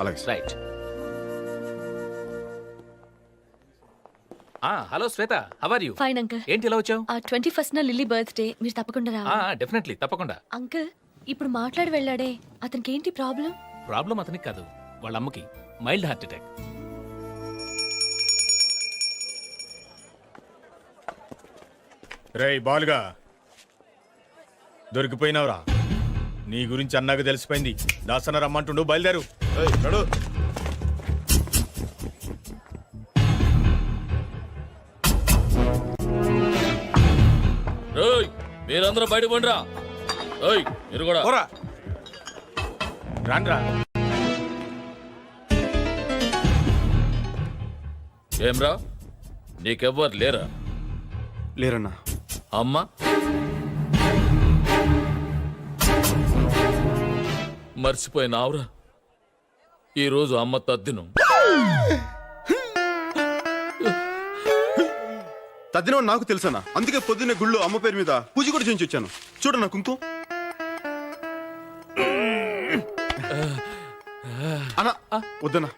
అలాగే sir. Right. Hello Shweta, how are you? Fine uncle. ఏంటి ఇలా వచ్చావు? 21st లిల్లీ బర్త్డే, మీరు తప్పకుండా రావాలి. డెఫినెట్లీ, తప్పకుండా. అంకుల్ ఇప్పుడు మాట్లాడి వెళ్ళాడే, అతనికి ఏంటి ప్రాబ్లం? ప్రాబ్లం అతనికి కాదు, వాళ్ళ అమ్మకి మైల్డ్ హార్ట్ అటాక్. రేయ్ బాలుగా, దొరికిపోయినావురా. నీ గురించి అన్నాక తెలిసిపోయింది. దాసన రమ్మంటుండు, బయలుదేరు. ఏయ్, నడు. మీరందరూ బయట పండిరా. మీరు కూడా పోరా. రాన్రా. ఏమ్రా, నీకెవ్వరు లేరా? లేరన్నా. అమ్మ మర్చిపోయినావురా, ఈరోజు అమ్మ తద్దినం. తద్దినం నాకు తెలుసన్నా, అందుకే పొద్దున్నే గుళ్ళు అమ్మ పేరు మీద పూజ కూడా చేయించి వచ్చాను. చూడన్నా కుంకుమ. అన్నా వద్దన్నా,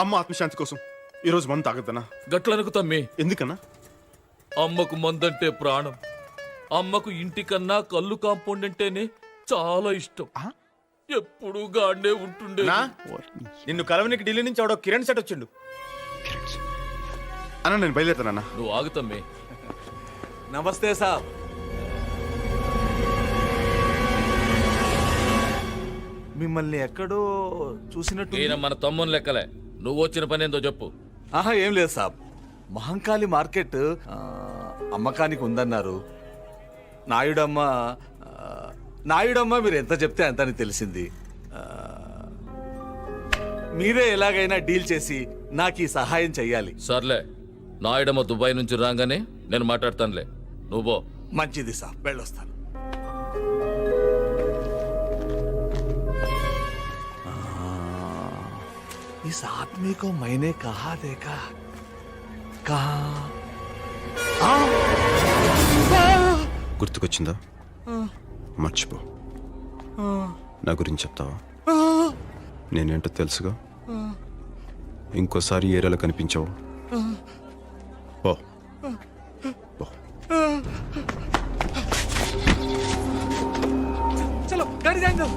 అమ్మ ఆత్మశాంతి కోసం ఈరోజు మందు తాగద్దన్నా. గట్లనుకు తమ్మి, ఎందుకన్నా? అమ్మకు మందంటే ప్రాణం. అమ్మకు ఇంటికన్నా కళ్ళు కాంపౌండ్ అంటేనే చాలా ఇష్టం. ఎప్పుడు గాడే ఉంటుండే. నిన్ను కలవనికి ఢిల్లీ నుంచి ఆవిడ కిరణ్ సెట్ వచ్చిండు. అన్నా నేను బయలుదేరుతానన్నా. నువ్వు ఆగుతమ్మి. నమస్తే సాబ్. మిమ్మల్ని ఎక్కడో చూసినట్టు. ఈయన మన తమ్ముని లెక్కలే. నువ్వు వచ్చిన పని ఏందో చెప్పు. ఆహా, ఏం లేదు సాబ్. మహంకాళి మార్కెట్ అమ్మకానికి ఉందన్నారు. నాయుడమ్మ మీరు ఎంత చెప్తే అంత అని తెలిసింది. మీరే ఎలాగైనా డీల్ చేసి నాకు ఈ సహాయం చెయ్యాలి. సర్లే, నాయుడమ్మ దుబాయ్ నుంచి రాగానే నేను మాట్లాడతానులే. నువ్వు మంచిది సాబ్, వెళ్ళొస్తాను. इस आदमी को मैंने कहा देखा, कहा గుర్తుకొచ్చిందా? మర్చిపో. నా గురించి చెప్తావా? నేనేంటో తెలుసుగా. ఇంకోసారి ఏరియాలో కనిపించావు పో. चलो गाड़ी जाएंगे.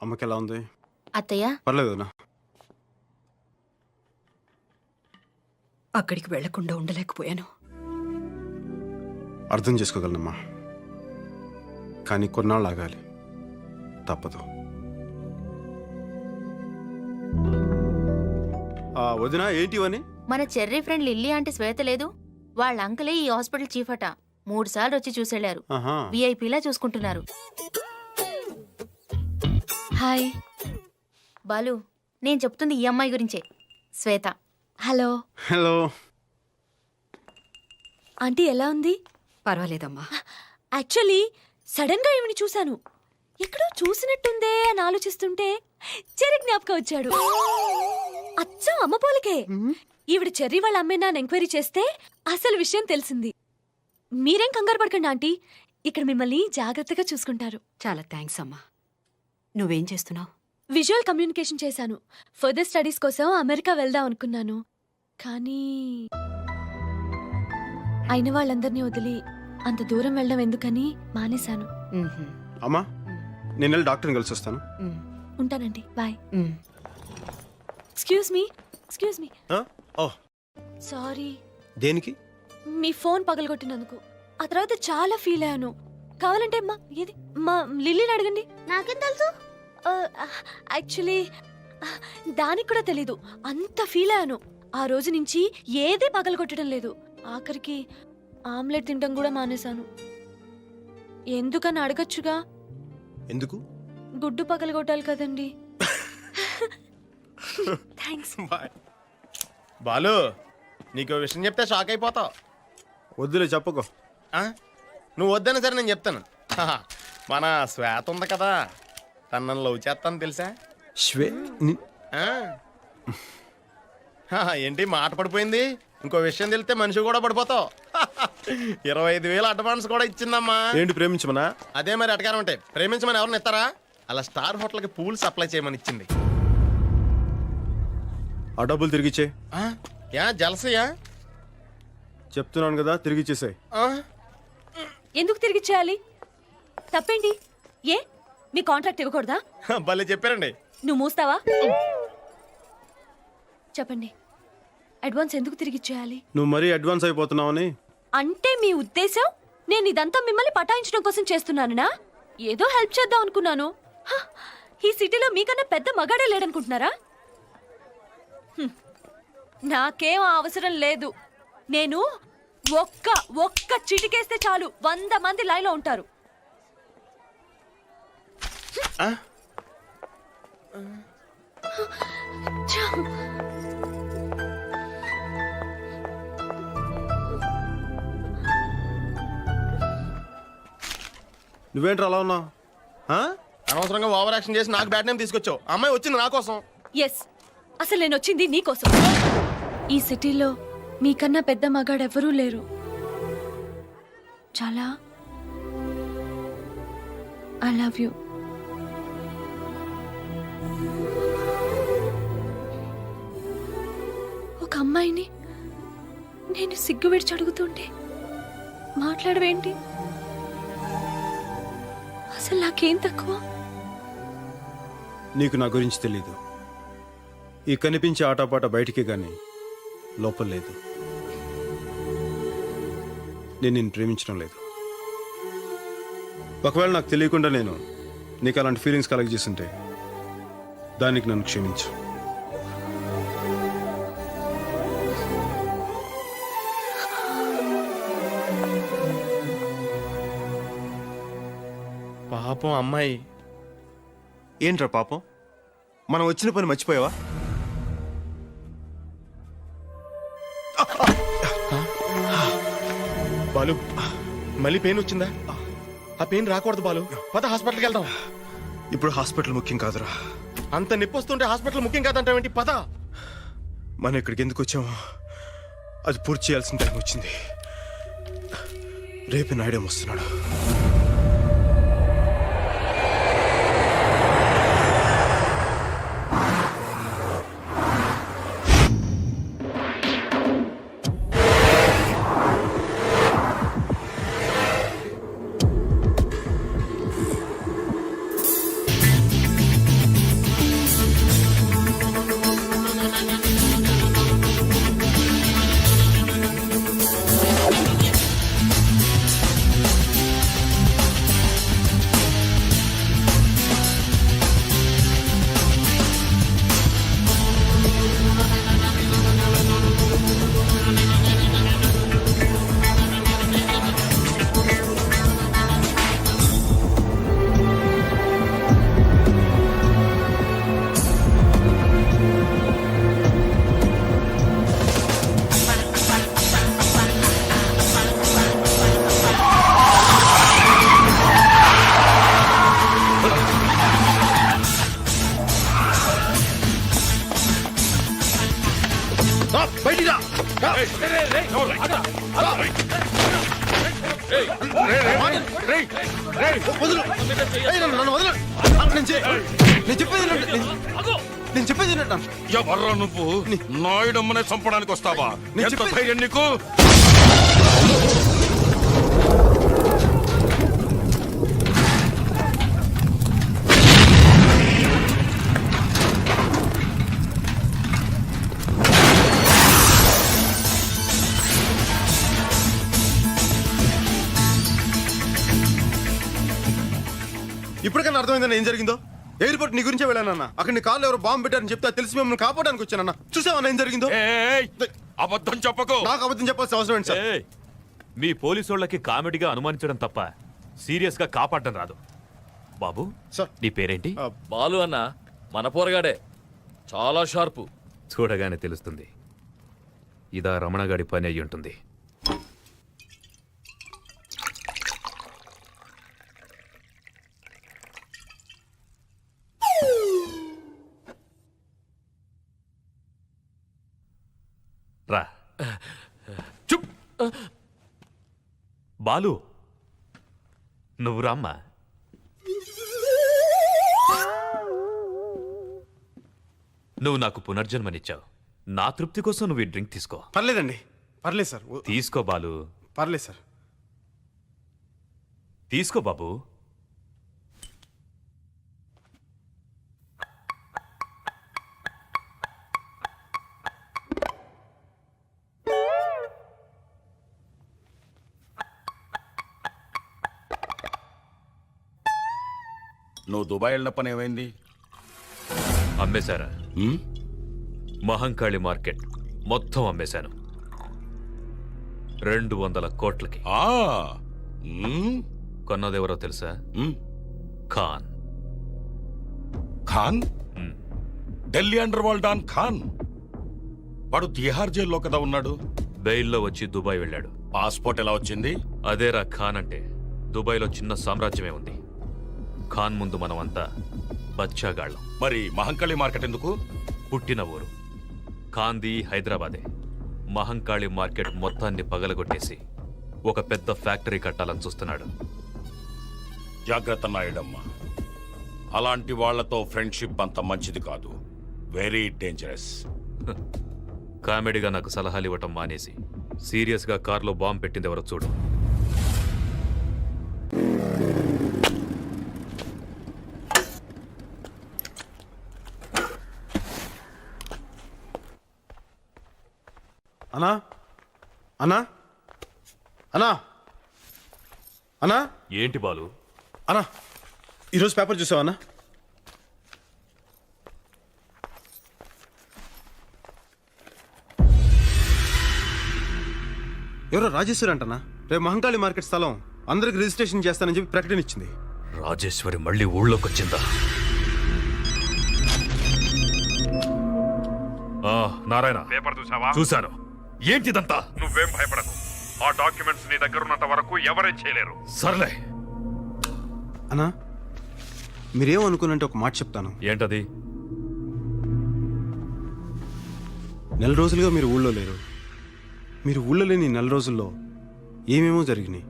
అమ్మకి ఎలా ఉంది? అత్తయ్య పర్లేదన్నా. అక్కడికి వెళ్లకుండా ఉండలేకపోయాను. అర్థం చేసుకోగలనమ్మా, కానీ కొన్నాళ్ళు ఆగాలి. తప్పదు. వదినా ఏంటి ఇవని? మన చెర్రీ ఫ్రెండ్ లిల్లీ ఆంటీ శ్వేత లేదు, వాళ్ళ అంకలే ఈ హాస్పిటల్ చీఫ్ అట. 3 సార్లు వచ్చి చూసెళ్లారు. విఐపీలా చూసుకుంటున్నారు. హాయ్ బాలు, నేను చెప్తుంది ఈ అమ్మాయి గురించే, శ్వేత. హలో. హలో ఆంటీ ఎలా ఉంది? పర్వాలేదమ్మా. యాక్చువల్లీ సడన్ గా ఈవిని చూశాను, ఎక్కడో చూసినట్టుందే అని ఆలోచిస్తుంటే చెర్రీ జ్ఞాపకం వచ్చాడు. అచ్చం అమ్మ పోలికే. ఈవిడ చెర్రీ వాళ్ళ అమ్మేనా అని ఎంక్వైరీ చేస్తే అసలు విషయం తెలిసింది. మీరేం కంగారు పడకండి ఆంటీ, ఇక్కడ మిమ్మల్ని జాగ్రత్తగా చూసుకుంటారు. చాలా థ్యాంక్స్ అమ్మా. నువ్వేం చేస్తున్నావు? విజువల్ కమ్యూనికేషన్ చేశాను. ఫర్దర్ స్టడీస్ కోసం అమెరికా వెళ్దాం అనుకున్నాను, కానీ అయిన వాళ్ళందరినీ వదిలి అంత దూరం వెళ్ళడం ఎందుకని మానేశాను. అమ్మా, నేను వెళ్ళి డాక్టర్ని కలిసి వస్తాను. ఉంటానండి, బాయ్. Excuse me. సారీ. దేనికి? మీ ఫోన్ పగలగొట్టినందుకు. ఆ తర్వాత చాలా ఫీల్ అయ్యాను. కావాలంటే మా లిల్లీని అడగండి. నాకేం తెలుసు? యాక్చువల్లీ దానికి కూడా తెలీదు, అంత ఫీల్ అయ్యాను. ఆ రోజు నుంచి ఏదే పగలగొట్టడం లేదు. ఆఖరికి ఆమ్లెట్ తినడం కూడా మానేశాను. ఎందుకని అడగచ్చుగా. ఎందుకు? గుడ్డు పగలగొట్టాలి కదండి. థ్యాంక్స్. బాలు నీకు విషయం చెప్తే షాక్ అయిపోతావు. వద్దులే చెప్పకు. నువ్వు వద్దనే సరే నేను చెప్తాను. మన శ్వేత ఉంది కదా, తను లవ్ చేస్తాను తెలుసా? ఆ. ఏంటి మాట పడిపోయింది? ఇంకో విషయం తెలిస్తే మనిషి కూడా పడిపోతావు. 25,000 అడ్వాన్స్ కూడా ఇచ్చిందమ్మా. ఏంటి ప్రేమించమనా? అదే మరి అటకారం ఉంటాయి. ప్రేమించమని ఎవరిని ఇస్తారా? అలా స్టార్ హోటల్కి పూల్ సప్లై చేయమని ఇచ్చింది. ఆ డబ్బులు తిరిగిచ్చే. యా జలసయా? చెప్తున్నాను కదా, తిరిగిచ్చేసాయి. ఎందుకు తిరిగి చేయాలి? తప్పేంటి? ఏ మీ కాంట్రాక్ట్ ఇవ్వకూడదా? భలే చెప్పారండి. నువ్వు మూస్తావా? చెప్పండి, అడ్వాన్స్ ఎందుకు తిరిగి చేయాలి? నువ్వు మరీ అడ్వాన్స్ అయిపోతున్నావని. అంటే మీ ఉద్దేశం నేను ఇదంతా మిమ్మల్ని పటాయించడం కోసం చేస్తున్నానా? ఏదో హెల్ప్ చేద్దాం అనుకున్నాను. హ, ఈ సిటీలో మీకన్నా పెద్ద మగాడే లేడనుకుంటున్నారా? నాకేం అవసరం లేదు. నేను ఒక్క చిటికేస్తే చాలు 100 మంది లైన్లో ఉంటారు. నువ్వేంట్రా అలా ఉన్నావు? అనవసరంగా ఓవర్ యాక్షన్ చేసి నాకు బ్యాడ్ నేమ్ తీసుకొచ్చావు. అమ్మాయి వచ్చింది నా కోసం. ఎస్, అసలు నేను వచ్చింది నీకోసం. ఈ సిటీలో మీకన్నా పెద్ద మగాడెవరూ లేరు. చాలా ఐ లవ్ యూ. ఒక అమ్మాయిని నేను సిగ్గు విడిచి అడుగుతుంటే మాట్లాడవేంటి? అసలు నాకేం తక్కువ? నీకు నా గురించి తెలీదు. ఈ కనిపించే ఆటపాట బయటికి గాని లోపల లేదు. నేను నిన్ను ప్రేమించడం లేదు. ఒకవేళ నాకు తెలియకుండా నేను నీకు అలాంటి ఫీలింగ్స్ కలెక్ట్ చేస్తుంటే దానికి నన్ను క్షమించు. పాపం అమ్మాయి. ఏంట్రా పాపం? మనం వచ్చిన పని మర్చిపోయావా? బాలు మళ్ళీ పెయిన్ వచ్చిందా? ఆ పెయిన్ రాకూడదు బాలు. పద హాస్పిటల్కి వెళ్దాం. ఇప్పుడు హాస్పిటల్ ముఖ్యం కాదురా. అంత నొప్పి వస్తుంటే హాస్పిటల్ ముఖ్యం కాదంటావేంటి? పద. మనం ఇక్కడికి ఎందుకు వచ్చామో అది పూర్తి చేయాల్సిన టైం వచ్చింది. రేపు నాయుడు వస్తున్నాడు. నేను చెప్పేది ఎవర్రా నువ్వు? నాయుడమ్మనే చంపడానికి వస్తావా? ఎంత ధైర్యం నీకు? ఇప్పటికన్నా అర్థమైందని ఏం జరిగిందో? ఎయిర్పోర్ట్ నీ గురించే వెళ్ళానన్నా. అక్కడ నీ కార్లో ఎవరో బాంబు పెట్టారని చెప్తే అది తెలిసి మిమ్మల్ని కాపాడడానికి వచ్చానన్నా. చూసావన్నా ఏం జరిగిందో? ఏయ్, అబద్ధం చెప్పకు. నాకు అబద్ధం చెప్పాల్సిన అవసరం ఏంటి సార్? ఏయ్, మీ పోలీసోళ్ళకి కామెడీగా అనుమానించడం తప్ప సీరియస్ గా కాపాడడం రాదు. బాబు, సార్. నీ పేరేంటి? బాలు అన్న మన పోరగాడే, చాలా షార్పు. చూడగానే తెలుస్తుంది. ఇదా రమణగాడి పని అయి ఉంటుంది. రా. చుప్. బాలు, నువ్వు రామ్మా. నువ్వు నాకు పునర్జన్మనిచ్చావు. నా తృప్తి కోసం నువ్వు ఈ డ్రింక్ తీసుకో. పర్లేదండి, పర్లేదు సార్. తీసుకో బాలు, పర్లేదు సార్. తీసుకో బాబు. నువ్వు దుబాయ్ వెళ్ళిన పని ఏమైంది? అమ్మేశారా? మహంకాళి మార్కెట్ మొత్తం అమ్మేశాను. 200 కోట్లకి. ఆ, మ్మ్, కొన్నదెవరో తెలుసా? మ్మ్. ఖాన్. ఖాన్? మ్మ్. Delhi underworld don Khan. వాడు తిహార్ జైల్లో కదా ఉన్నాడు. బెయిల్లో వచ్చి దుబాయ్ వెళ్ళాడు. పాస్పోర్ట్ ఎలా వచ్చింది? అదేరా ఖాన్ అంటే. దుబాయ్లో చిన్న సామ్రాజ్యమే ఉంది. ఖాన్ ముందు మనమంతా బచ్చాగాళ్ళం. మరి మహంకాళి మార్కెట్ ఎందుకు? పుట్టిన ఊరు ఖాన్ది హైదరాబాదే. మహంకాళి మార్కెట్ మొత్తాన్ని పగలగొట్టేసి ఒక పెద్ద ఫ్యాక్టరీ కట్టాలని చూస్తున్నాడు. జాగ్రత్త నాయుడమ్మ, అలాంటి వాళ్లతో ఫ్రెండ్షిప్ అంత మంచిది కాదు. Very dangerous. కామెడీగా నాకు సలహాలు ఇవ్వటం మానేసి సీరియస్గా కార్లో బాంబు పెట్టింది ఎవరో చూడు. అన్నా, అన్నా, అన్నా, అన్నా, ఏంటి బాలు? అన్నా, ఈరోజు పేపర్ చూసావా అన్నా? ఎవరో రాజేశ్వరి అంటనా రేపు మహంకాళి మార్కెట్ స్థలం అందరికి రిజిస్ట్రేషన్ చేస్తానని చెప్పి ప్రకటన ఇచ్చింది. రాజేశ్వరి మళ్ళీ ఊళ్ళోకి వచ్చిందా? నారాయణ, పేపర్ చూసావా? చూశాను. ఏంటిదంతా? నువ్వేం భయపడకు. ఆ డాక్యుమెంట్స్ నీ దగ్గర ఉన్నంత వరకు ఎవరేం చేయలేరు. సర్లే. అన్నా, మీరేమనుకున్నంటే ఒక మాట చెప్తాను. ఏంటది? నెల రోజులుగా మీరు ఊళ్ళో లేరు. మీరు ఊళ్ళో లేని 4 రోజుల్లో ఏమేమో జరిగినాయి.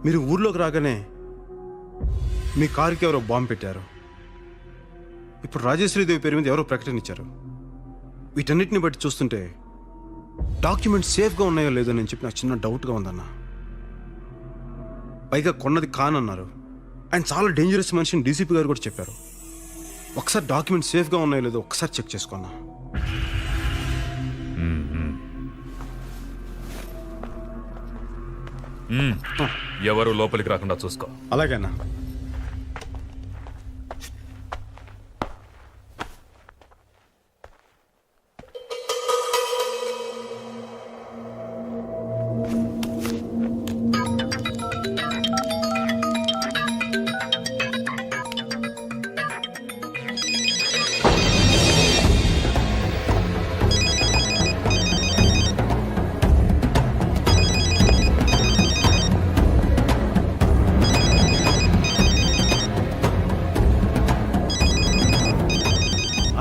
మీరు ఊర్లోకి రాగానే మీ కారుకి ఎవరో బాంబు పెట్టారు. ఇప్పుడు రాజేశ్వరీదేవి పేరు మీద ఎవరో ప్రకటన ఇచ్చారు. వీటన్నిటిని బట్టి చూస్తుంటే డాక్యుమెంట్స్ సేఫ్గా ఉన్నాయో లేదో నేను చెప్పి నాకు చిన్న డౌట్గా ఉందన్న. పైగా కొన్నది ఖాన్ అన్నారు. ఆయన చాలా డేంజరస్ మనిషిని డీసీపీ గారు కూడా చెప్పారు. ఒకసారి డాక్యుమెంట్స్ సేఫ్గా ఉన్నాయో లేదో ఒకసారి చెక్ చేసుకున్నా. ఎవరు లోపలికి రాకుండా చూసుకో. అలాగే అన్నా.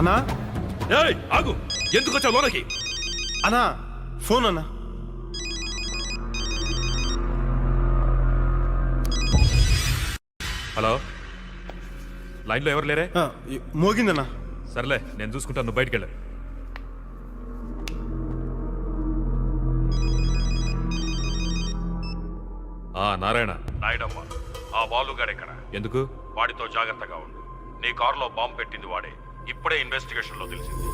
అన్నా, ఏయ్, ఆగు. ఎందుకు వచ్చావు లోనకి? అన్నా, ఫోన్ అన్నా. హలో, లైన్లో ఎవరు లేరే? మోగిందన్నా. సర్లే, నేను చూసుకుంటాను. నువ్వు బయటికి వెళ్ళు. నారాయణ. నాయుడమ్మ, ఆ బాలుగాడు ఎక్కడ? ఎందుకు? వాడితో జాగ్రత్తగా ఉండు. నీ కారులో బాంబు పెట్టింది వాడే. ఇప్పుడే ఇన్వెస్టిగేషన్ లో తెలిసింది.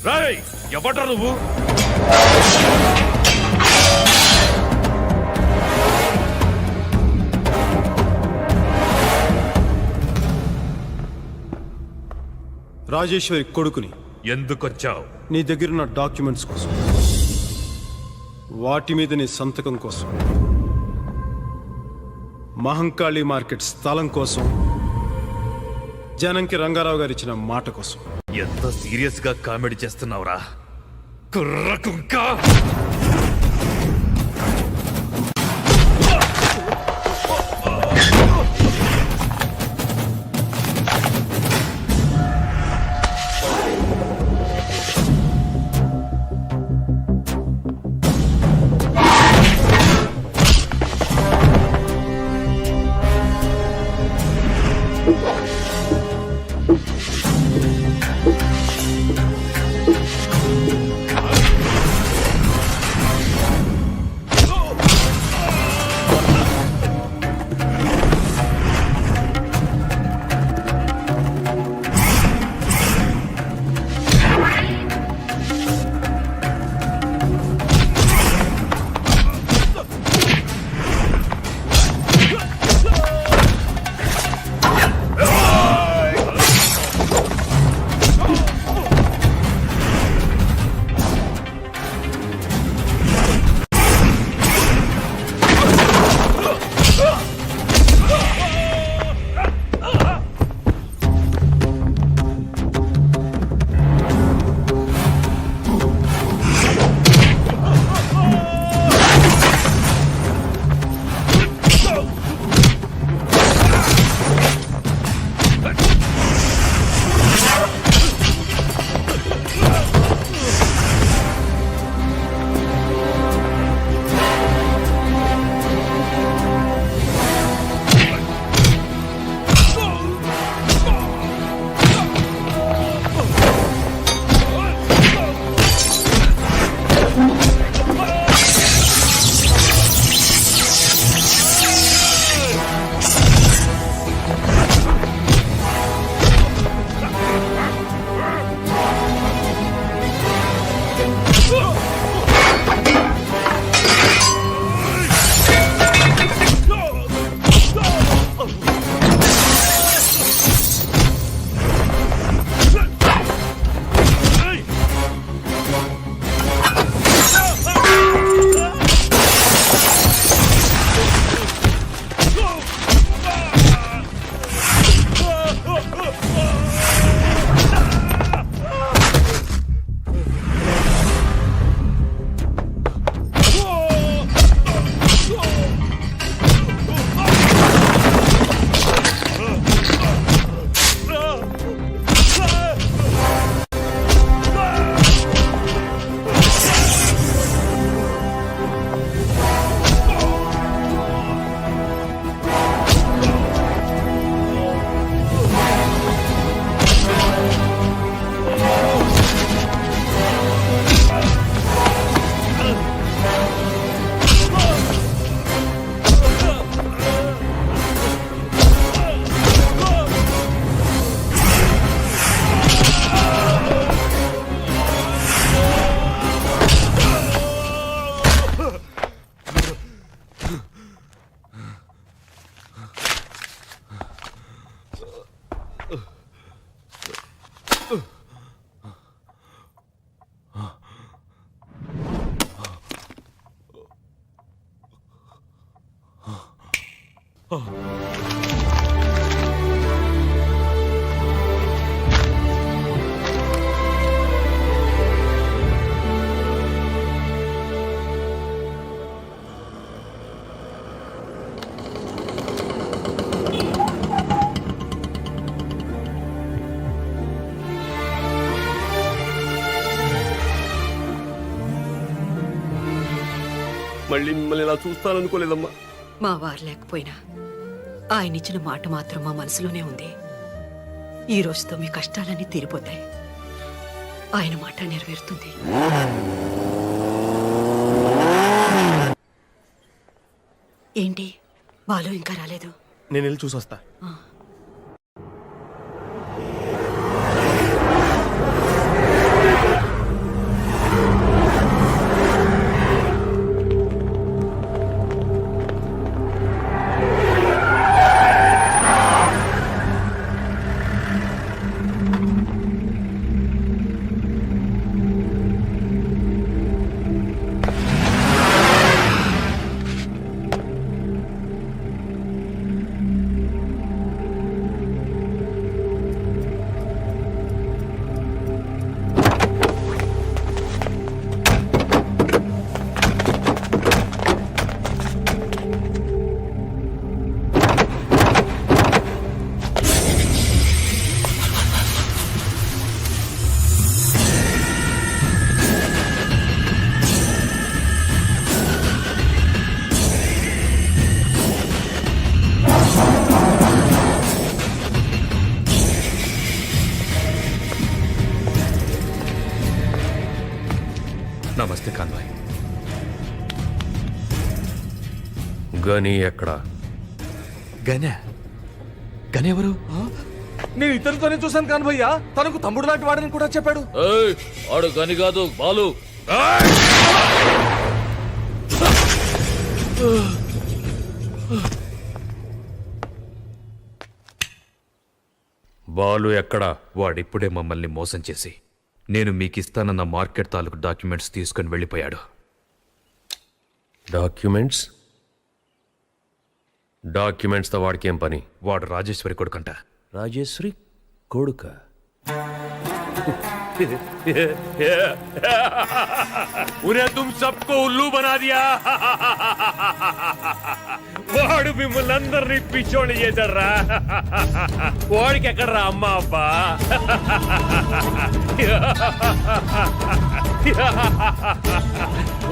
రాయ్, ఎవడ్రా నువ్వు? రాజేశ్వరి కొడుకుని. ఎందుకొచ్చావు? నీ దగ్గరున్న డాక్యుమెంట్స్ కోసం, వాటి మీద నీ సంతకం కోసం, మహంకాళి మార్కెట్ స్థలం కోసం, జనంకి రంగారావు గారు ఇచ్చిన మాట కోసం. ఎంత సీరియస్ గా కామెడీ చేస్తున్నావురా కుర్ర కుంక! మళ్ళీ మిమ్మల్ని ఇలా చూస్తాననుకోలేదమ్మా. మా వారు లేకపోయినా ఆయన ఇచ్చిన మాట మాత్రం మా మనసులోనే ఉంది. ఈ రోజుతో మీ కష్టాలన్నీ తీరిపోతాయి. ఆయన మాట నెరవేరుతుంది. ఏంటి బాలు ఇంకా రాలేదు? నేను వెళ్ళి చూసొస్తా. గని ఎక్కడ? గనే గనెవరు? నేను ఇతరులతోనే చూశాను కాను భయ్యా, తనకు తమ్ముడు లాంటి వాడని కూడా చెప్పాడు. ఏయ్, ఆడు గని కాదు బాలు. బాలు ఎక్కడ? వాడిప్పుడే మమ్మల్ని మోసం చేసి నేను మీకిస్తానన్న మార్కెట్ తాలూకు డాక్యుమెంట్స్ తీసుకొని వెళ్ళిపోయాడు. డాక్యుమెంట్స్తో వాడికేం పని? వాడు రాజేశ్వరి కొడుకంట. రాజేశ్వరి కొడుక? ఉరే తుమ్ సబ్కో ఉల్లు బనా దియా. వాడు మిమ్మల్ని అందరినీ పిచ్చోని చేశాడ్రా. వాడికి ఎక్కడ్రా అమ్మ అబ్బా?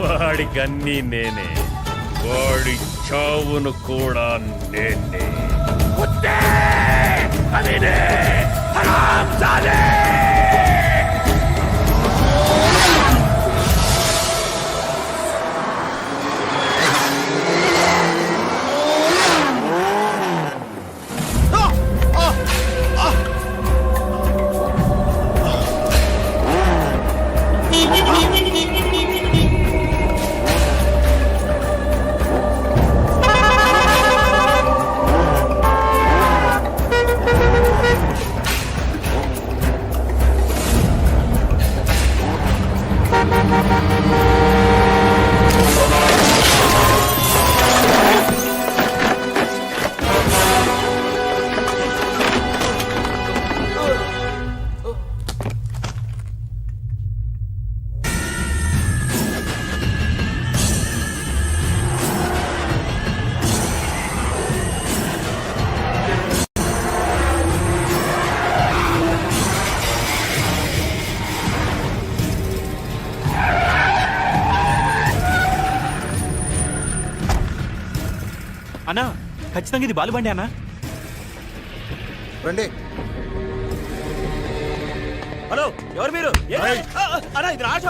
వాడికన్నీ నేనే, వాడి చావును కూడా నేనే. అన్నా ఖచ్చితంగా ఇది బాలుబండి అన్నా. రండి. హలో, ఎవరు మీరు? అన్నా ఇది రాజా.